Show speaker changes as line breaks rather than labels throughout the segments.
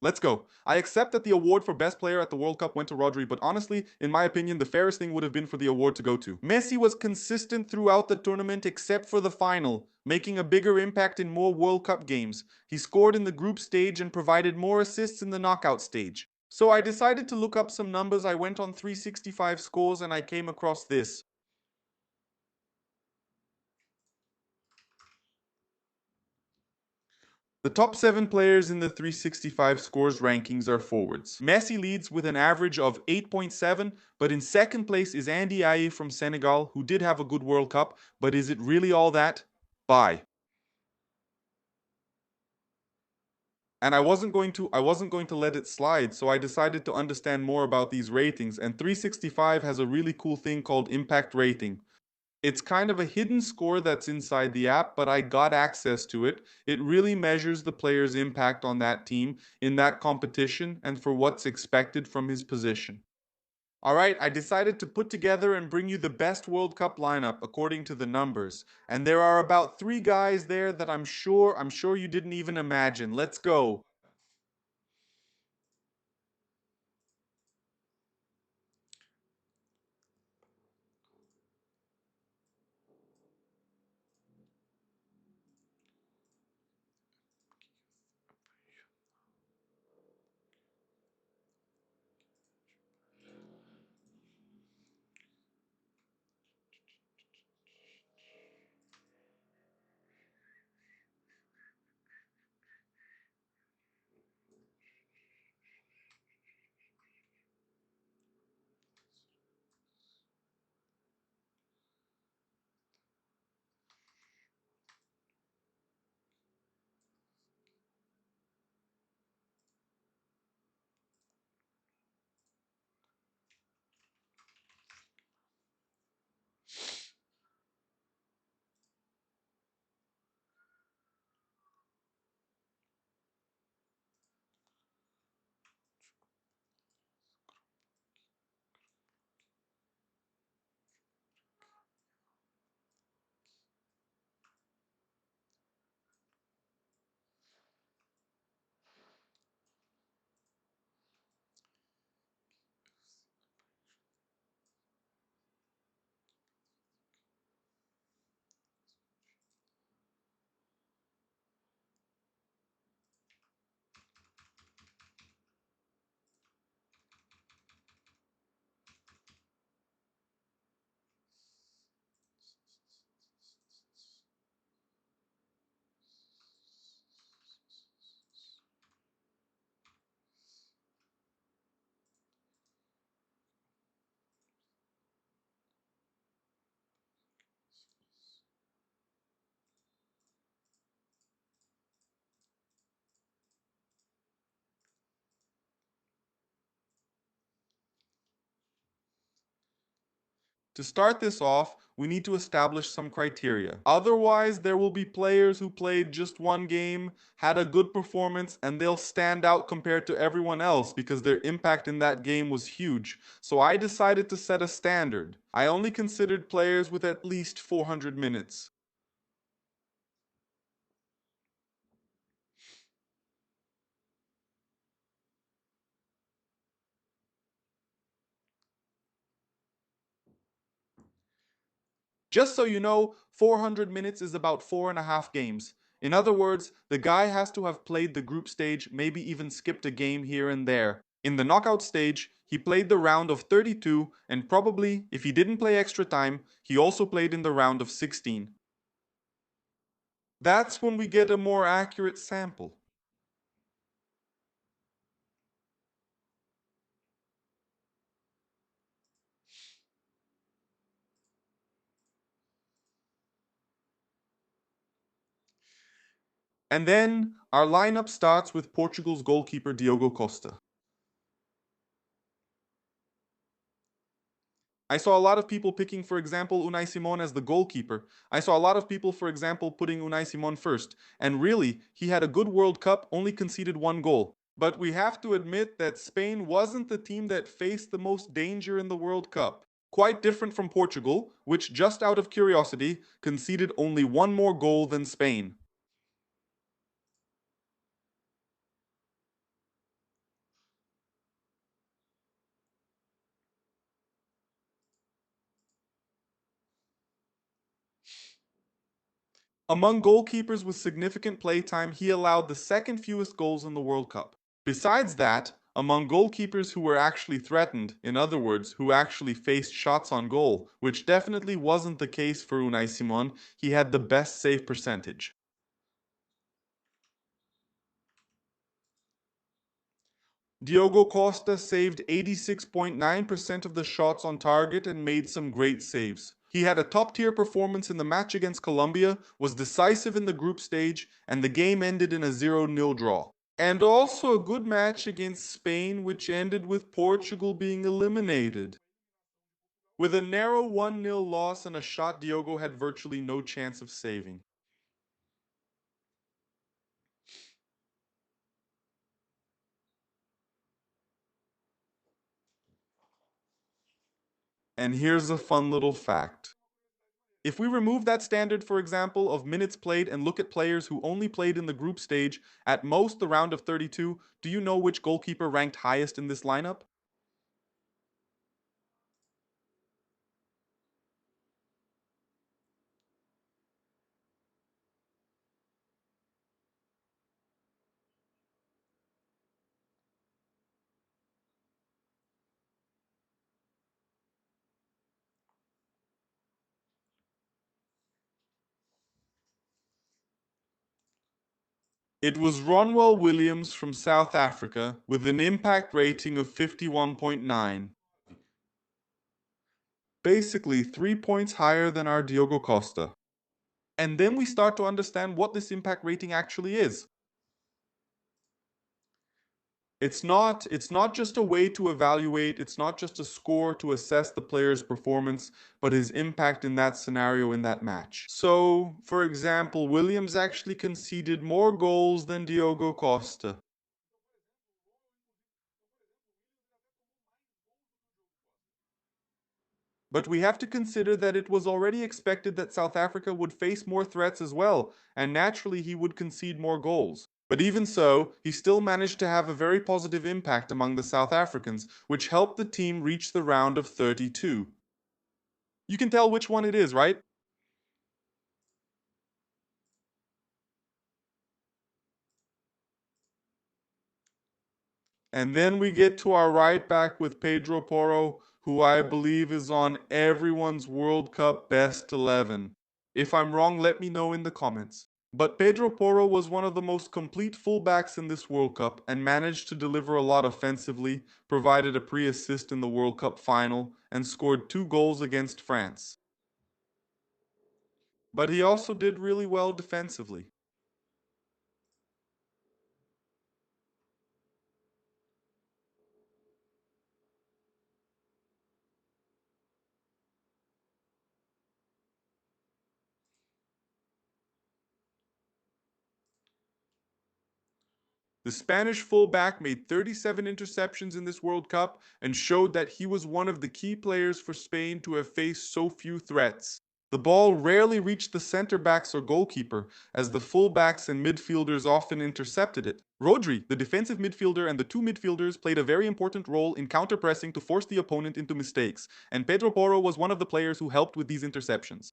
Let's go. I accept that the award for best player at the World Cup went to Rodri, but honestly, in my opinion, the fairest thing would have been for the award to go to. Messi was consistent throughout the tournament except for the final, making a bigger impact in more World Cup games. He scored in the group stage and provided more assists in the knockout stage. So I decided to look up some numbers. I went on 365 scores and I came across this. The top 7 players in the 365 scores rankings are forwards. Messi leads with an average of 8.7, but in second place is Andy Aye from Senegal, who did have a good World Cup, but is it really all that? Bye. And I wasn't going to let it slide, so I decided to understand more about these ratings, and 365 has a really cool thing called impact rating. It's kind of a hidden score that's inside the app, but I got access to it. It really measures the player's impact on that team in that competition and for what's expected from his position. Alright, I decided to put together and bring you the best World Cup lineup according to the numbers. And there are about 3 guys there that I'm sure you didn't even imagine. Let's go. To start this off, we need to establish some criteria. Otherwise, there will be players who played just one game, had a good performance, and they'll stand out compared to everyone else because their impact in that game was huge. So I decided to set a standard. I only considered players with at least 400 minutes. Just so you know, 400 minutes is about 4.5 games. In other words, the guy has to have played the group stage, maybe even skipped a game here and there. In the knockout stage, he played the round of 32, and probably, if he didn't play extra time, he also played in the round of 16. That's when we get a more accurate sample. And then, our lineup starts with Portugal's goalkeeper Diogo Costa. I saw a lot of people picking, for example, Unai Simon as the goalkeeper. I saw a lot of people, for example, putting Unai Simon first. And really, he had a good World Cup, only conceded 1 goal. But we have to admit that Spain wasn't the team that faced the most danger in the World Cup. Quite different from Portugal, which, just out of curiosity, conceded only 1 more goal than Spain. Among goalkeepers with significant playtime, he allowed the second fewest goals in the World Cup. Besides that, among goalkeepers who were actually threatened, in other words, who actually faced shots on goal, which definitely wasn't the case for Unai Simon, he had the best save percentage. Diogo Costa saved 86.9% of the shots on target and made some great saves. He had a top-tier performance in the match against Colombia, was decisive in the group stage, and the game ended in a 0-0 draw. And also a good match against Spain, which ended with Portugal being eliminated. With a narrow 1-0 loss and a shot Diogo had virtually no chance of saving. And here's a fun little fact. If we remove that standard, for example, of minutes played and look at players who only played in the group stage, at most the round of 32, do you know which goalkeeper ranked highest in this lineup? It was Ronwell Williams from South Africa with an impact rating of 51.9. Basically 3 points higher than our Diogo Costa. And then we start to understand what this impact rating actually is. It's not just a way to evaluate, it's not just a score to assess the player's performance, but his impact in that scenario in that match. So, for example, Williams actually conceded more goals than Diogo Costa. But we have to consider that it was already expected that South Africa would face more threats as well, and naturally he would concede more goals. But even so, he still managed to have a very positive impact among the South Africans, which helped the team reach the round of 32. You can tell which one it is, right? And then we get to our right back with Pedro Porro, who I believe is on everyone's World Cup best 11. If I'm wrong, let me know in the comments. But Pedro Porro was one of the most complete fullbacks in this World Cup and managed to deliver a lot offensively, provided a pre-assist in the World Cup final, and scored 2 goals against France. But he also did really well defensively. The Spanish fullback made 37 interceptions in this World Cup and showed that he was one of the key players for Spain to have faced so few threats. The ball rarely reached the center backs or goalkeeper, as the fullbacks and midfielders often intercepted it. Rodri, the defensive midfielder, and the 2 midfielders played a very important role in counter-pressing to force the opponent into mistakes, and Pedro Porro was one of the players who helped with these interceptions.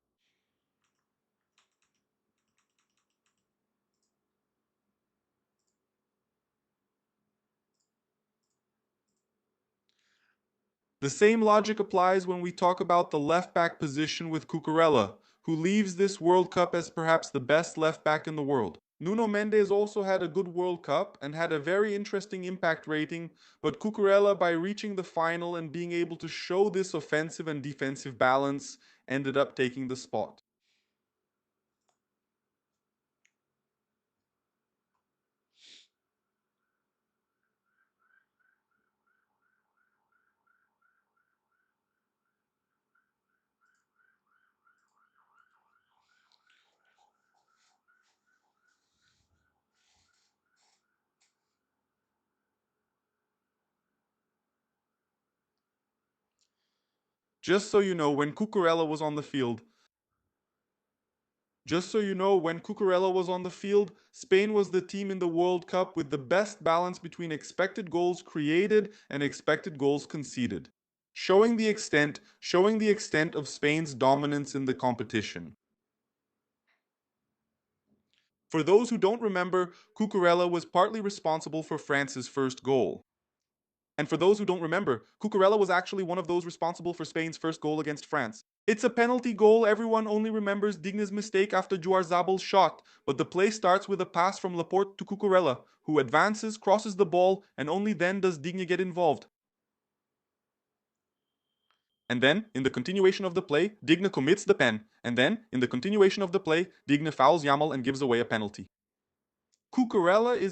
The same logic applies when we talk about the left back position with Cucurella, who leaves this World Cup as perhaps the best left back in the world. Nuno Mendes also had a good World Cup and had a very interesting impact rating, but Cucurella, by reaching the final and being able to show this offensive and defensive balance, ended up taking the spot. Just so you know, when Cucurella was on the field, Just so you know, when Cucurella was on the field, Spain was the team in the World Cup with the best balance between expected goals created and expected goals conceded, showing the extent of Spain's dominance in the competition. For those who don't remember, Cucurella was partly responsible for France's first goal. And for those who don't remember, Cucurella was actually one of those responsible for Spain's first goal against France. It's a penalty goal. Everyone only remembers Digne's mistake after Juarzabal's shot, but the play starts with a pass from Laporte to Cucurella, who advances, crosses the ball, and only then does Digne get involved. And then, in the continuation of the play, Digne commits the pen, and then, in the continuation of the play, Digne fouls Yamal and gives away a penalty. Cucurella's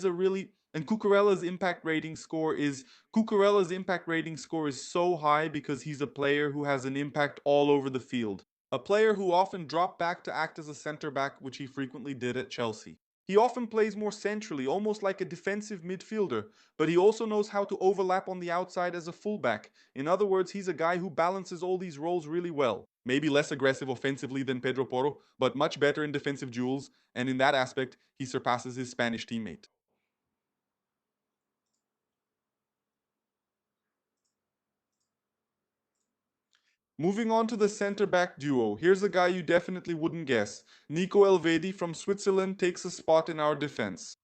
impact rating score is so high because he's a player who has an impact all over the field. A player who often dropped back to act as a center back, which he frequently did at Chelsea. He often plays more centrally, almost like a defensive midfielder, but he also knows how to overlap on the outside as a fullback. In other words, he's a guy who balances all these roles really well. Maybe less aggressive offensively than Pedro Porro, but much better in defensive duels, and in that aspect, he surpasses his Spanish teammate. Moving on to the center-back duo, here's a guy you definitely wouldn't guess. Nico Elvedi from Switzerland takes a spot in our defense.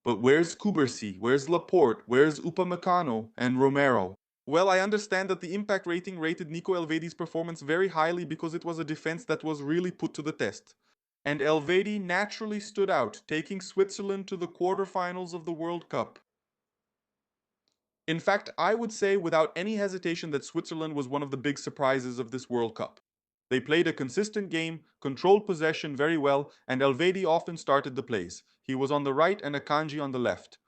But where's Kubersi? Where's Laporte? Where's Upamecano and Romero? Well, I understand that the impact rating rated Nico Elvedi's performance very highly because it was a defense that was really put to the test. And Elvedi naturally stood out, taking Switzerland to the quarterfinals of the World Cup. In fact, I would say without any hesitation that Switzerland was one of the big surprises of this World Cup. They played a consistent game, controlled possession very well, and Elvedi often started the plays. He was on the right and Akanji on the left.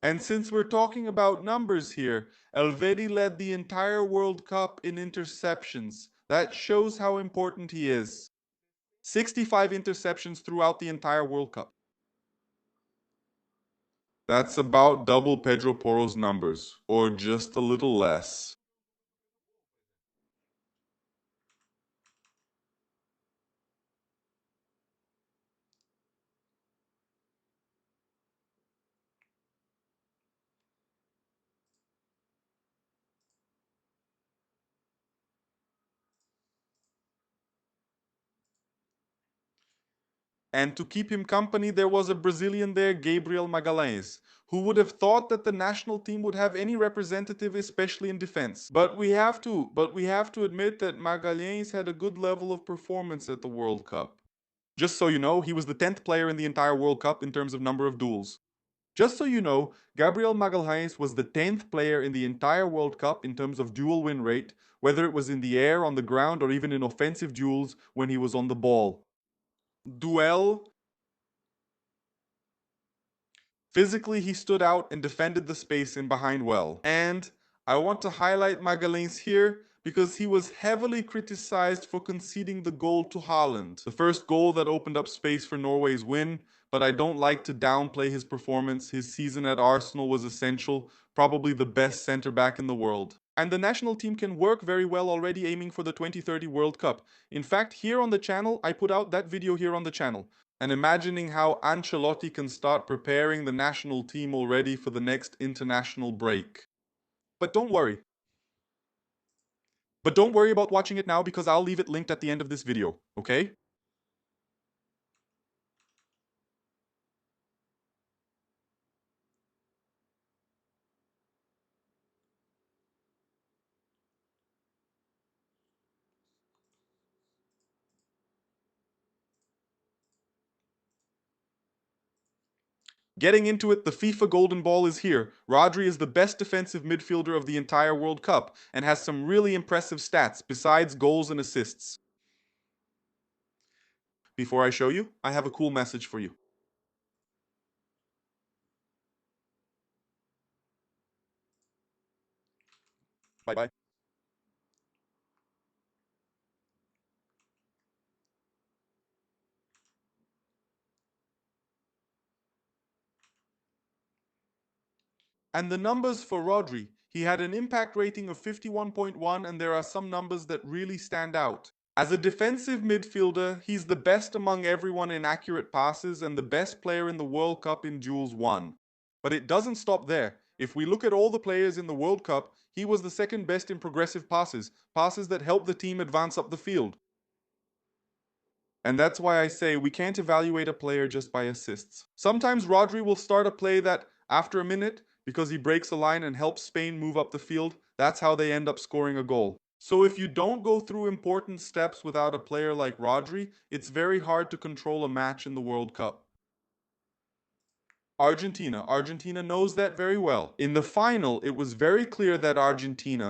And since we're talking about numbers here, Elvedi led the entire World Cup in interceptions. That shows how important he is. 65 interceptions throughout the entire World Cup. That's about double Pedro Porro's numbers, or just a little less. And to keep him company, there was a Brazilian there, Gabriel Magalhães. Who would have thought that the national team would have any representative, especially in defense? But we have to admit that Magalhães had a good level of performance at the World Cup. Just so you know, he was the 10th player in the entire World Cup in terms of number of duels. Just so you know, Gabriel Magalhães was the 10th player in the entire World Cup in terms of duel win rate, whether it was in the air, on the ground, or even in offensive duels when he was on the ball. Duel. Physically, he stood out and defended the space in behind well. And I want to highlight Magalhães here because he was heavily criticized for conceding the goal to Haaland, the first goal that opened up space for Norway's win, but I don't like to downplay his performance. His season at Arsenal was essential, probably the best center back in the world. And the national team can work very well already aiming for the 2030 World Cup. In fact, here on the channel, I put out that video here on the channel and imagining how Ancelotti can start preparing the national team already for the next international break. But don't worry. But don't worry about watching it now because I'll leave it linked at the end of this video, okay? Getting into it, the FIFA Golden Ball is here. Rodri is the best defensive midfielder of the entire World Cup and has some really impressive stats besides goals and assists. Before I show you, I have a cool message for you. Bye bye. And the numbers for Rodri. He had an impact rating of 51.1 and there are some numbers that really stand out. As a defensive midfielder, he's the best among everyone in accurate passes and the best player in the World Cup in duels won. But it doesn't stop there. If we look at all the players in the World Cup, he was the second best in progressive passes, passes that helped the team advance up the field. And that's why I say we can't evaluate a player just by assists. Sometimes Rodri will start a play that, after a minute, because he breaks a line and helps Spain move up the field, that's how they end up scoring a goal. So if you don't go through important steps without a player like Rodri, it's very hard to control a match in the World Cup. Argentina knows that very well. In the final, it was very clear that Argentina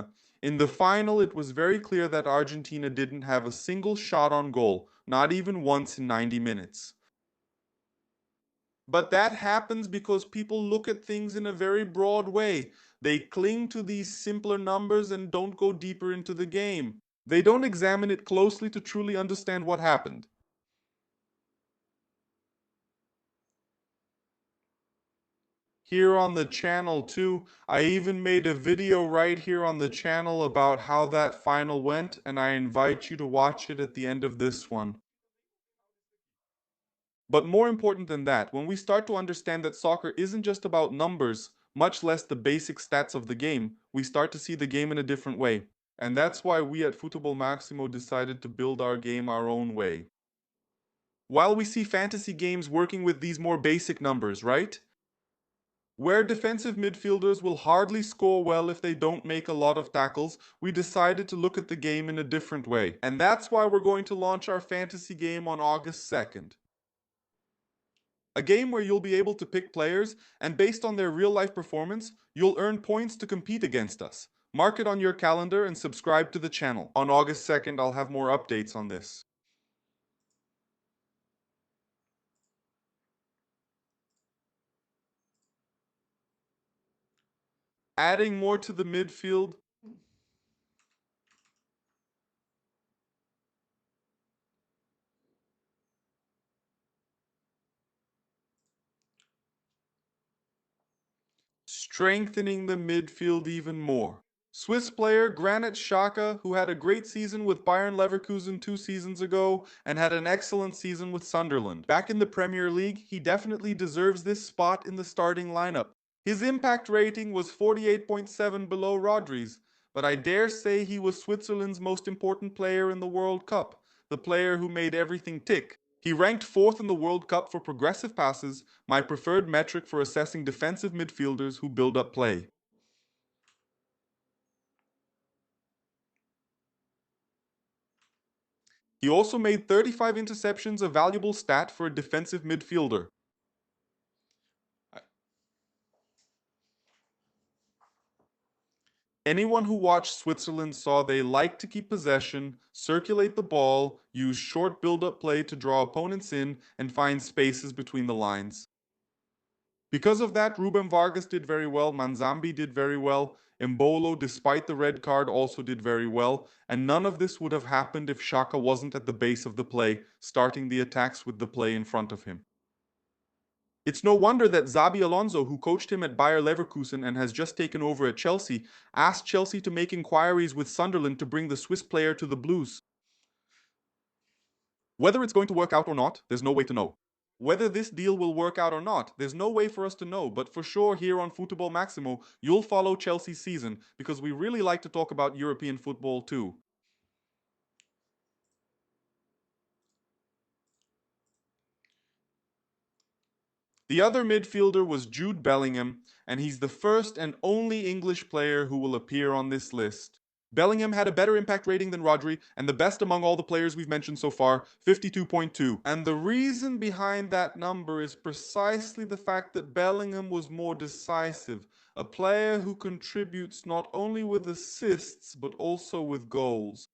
didn't have a single shot on goal, not even once in 90 minutes. But that happens because people look at things in a very broad way. They cling to these simpler numbers and don't go deeper into the game. They don't examine it closely to truly understand what happened. Here on the channel too, I even made a video right here on the channel about how that final went, and I invite you to watch it at the end of this one. But more important than that, when we start to understand that soccer isn't just about numbers, much less the basic stats of the game, we start to see the game in a different way. And that's why we at Football Maximo decided to build our game our own way. While we see fantasy games working with these more basic numbers, right? Where defensive midfielders will hardly score well if they don't make a lot of tackles, we decided to look at the game in a different way. And that's why we're going to launch our fantasy game on August 2nd. A game where you'll be able to pick players, and based on their real-life performance, you'll earn points to compete against us. Mark it on your calendar and subscribe to the channel. On August 2nd, I'll have more updates on this. Adding more to the midfield. Strengthening the midfield even more. Swiss player Granit Xhaka, who had a great season with Bayern Leverkusen 2 seasons ago and had an excellent season with Sunderland. Back in the Premier League, he definitely deserves this spot in the starting lineup. His impact rating was 48.7 below Rodri's, but I dare say he was Switzerland's most important player in the World Cup, the player who made everything tick. He ranked 4th in the World Cup for progressive passes, my preferred metric for assessing defensive midfielders who build up play. He also made 35 interceptions, a valuable stat for a defensive midfielder. Anyone who watched Switzerland saw they like to keep possession, circulate the ball, use short build-up play to draw opponents in, and find spaces between the lines. Because of that, Ruben Vargas did very well, Manzambi did very well, Mbolo, despite the red card, also did very well, and none of this would have happened if Xhaka wasn't at the base of the play, starting the attacks with the play in front of him. It's no wonder that Xabi Alonso, who coached him at Bayer Leverkusen and has just taken over at Chelsea, asked Chelsea to make inquiries with Sunderland to bring the Swiss player to the Blues. Whether it's going to work out or not, there's no way to know. Whether this deal will work out or not, there's no way for us to know, but for sure here on Football Maximo, you'll follow Chelsea's season because we really like to talk about European football too. The other midfielder was Jude Bellingham, and he's the first and only English player who will appear on this list. Bellingham had a better impact rating than Rodri, and the best among all the players we've mentioned so far, 52.2. And the reason behind that number is precisely the fact that Bellingham was more decisive, a player who contributes not only with assists, but also with goals.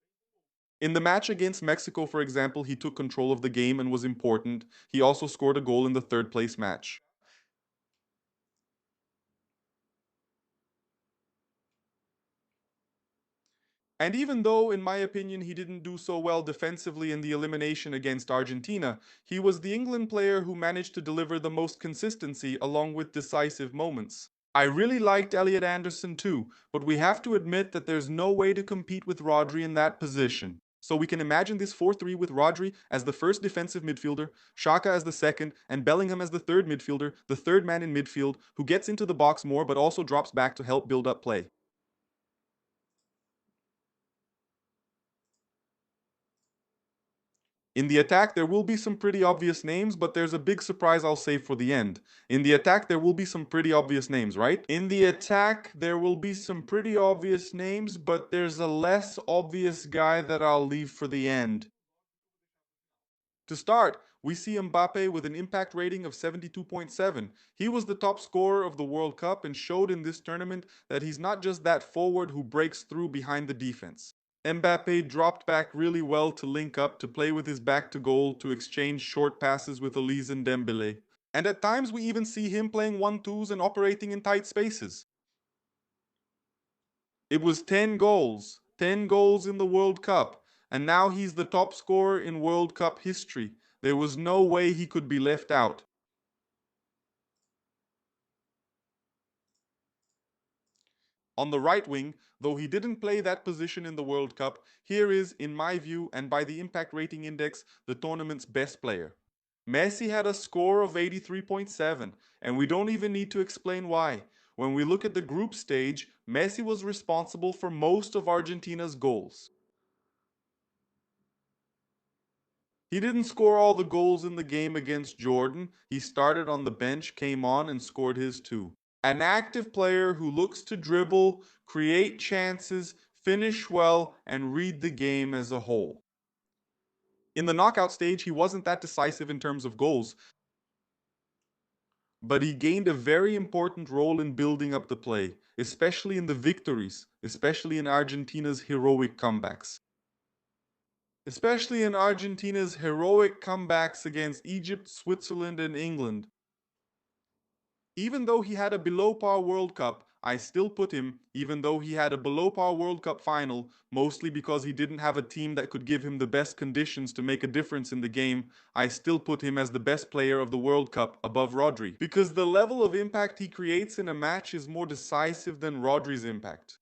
In the match against Mexico, for example, he took control of the game and was important. He also scored a goal in the third place match. And even though, in my opinion, he didn't do so well defensively in the elimination against Argentina, he was the England player who managed to deliver the most consistency along with decisive moments. I really liked Elliot Anderson too, but we have to admit that there's no way to compete with Rodri in that position. So we can imagine this 4-3 with Rodri as the first defensive midfielder, Xhaka as the second, and Bellingham as the third midfielder, the third man in midfield, who gets into the box more but also drops back to help build up play. In the attack, there will be some pretty obvious names, but there's a big surprise I'll save for the end. In the attack, there will be some pretty obvious names, right? In the attack, there will be some pretty obvious names, but there's a less obvious guy that I'll leave for the end. To start, we see Mbappé with an impact rating of 72.7. He was the top scorer of the World Cup and showed in this tournament that he's not just that forward who breaks through behind the defense. Mbappé dropped back really well to link up, to play with his back to goal, to exchange short passes with Elise and Dembele. And at times we even see him playing 1-2s and operating in tight spaces. It was 10 goals. 10 goals in the World Cup. And now he's the top scorer in World Cup history. There was no way he could be left out. On the right wing, though he didn't play that position in the World Cup, here is, in my view and by the impact rating index, the tournament's best player. Messi had a score of 83.7, and we don't even need to explain why. When we look at the group stage, Messi was responsible for most of Argentina's goals. He didn't score all the goals in the game against Jordan. He started on the bench, came on, and scored his too. An active player who looks to dribble, create chances, finish well, and read the game as a whole. In the knockout stage, he wasn't that decisive in terms of goals, but he gained a very important role in building up the play, especially in the victories, especially in Argentina's heroic comebacks. Especially in Argentina's heroic comebacks against Egypt, Switzerland, and England. Even though he had a below par World Cup, I still put him, even though he had a below par World Cup final, mostly because he didn't have a team that could give him the best conditions to make a difference in the game, I still put him as the best player of the World Cup above Rodri. Because the level of impact he creates in a match is more decisive than Rodri's impact.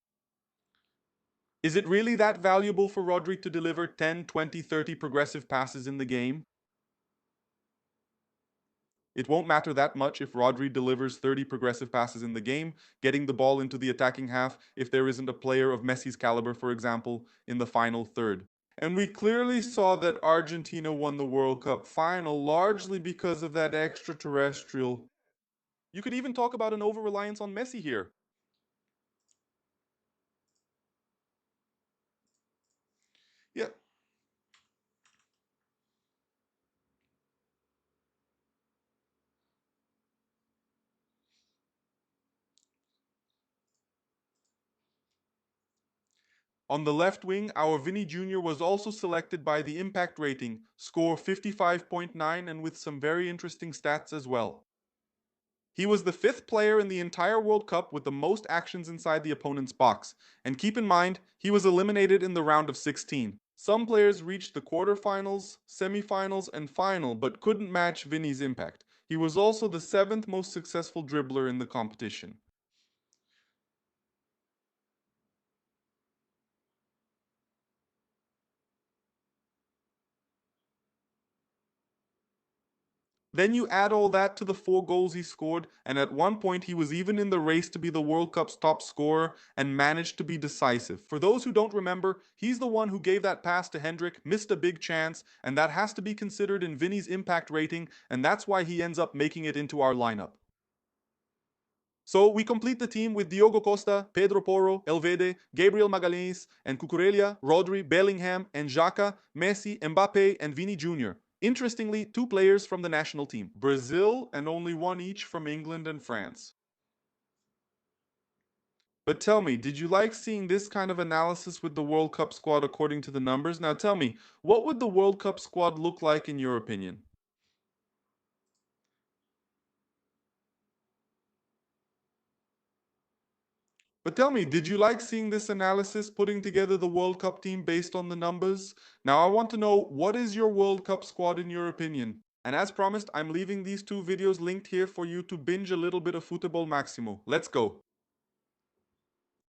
Is it really that valuable for Rodri to deliver 10, 20, 30 progressive passes in the game? It won't matter that much if Rodri delivers 30 progressive passes in the game, getting the ball into the attacking half if there isn't a player of Messi's caliber, for example, in the final third. And we clearly saw that Argentina won the World Cup final largely because of that extraterrestrial. You could even talk about an over-reliance on Messi here. Yeah. On the left wing, our Vini Jr. was also selected by the impact rating, score 55.9, and with some very interesting stats as well. He was the fifth player in the entire World Cup with the most actions inside the opponent's box. And keep in mind, he was eliminated in the round of 16. Some players reached the quarterfinals, semifinals, and final, but couldn't match Vini's impact. He was also the seventh most successful dribbler in the competition. Then you add all that to the 4 goals he scored, and at one point he was even in the race to be the World Cup's top scorer and managed to be decisive. For those who don't remember, he's the one who gave that pass to Hendrick, missed a big chance, and that has to be considered in Vini's impact rating, and that's why he ends up making it into our lineup. So we complete the team with Diogo Costa, Pedro Porro, Elvede, Gabriel Magalhães, and Cucurella, Rodri, Bellingham, and Xhaka, Messi, Mbappé, and Vini Jr. Interestingly, 2 players from the national team, Brazil, and only 1 each from England and France. But tell me, did you like seeing this kind of analysis with the World Cup squad according to the numbers? Now tell me, what would the World Cup squad look like in your opinion? But tell me, did you like seeing this analysis putting together the World Cup team based on the numbers? Now I want to know, what is your World Cup squad in your opinion? And as promised, I'm leaving these 2 videos linked here for you to binge a little bit of Futebol Maximo. Let's go!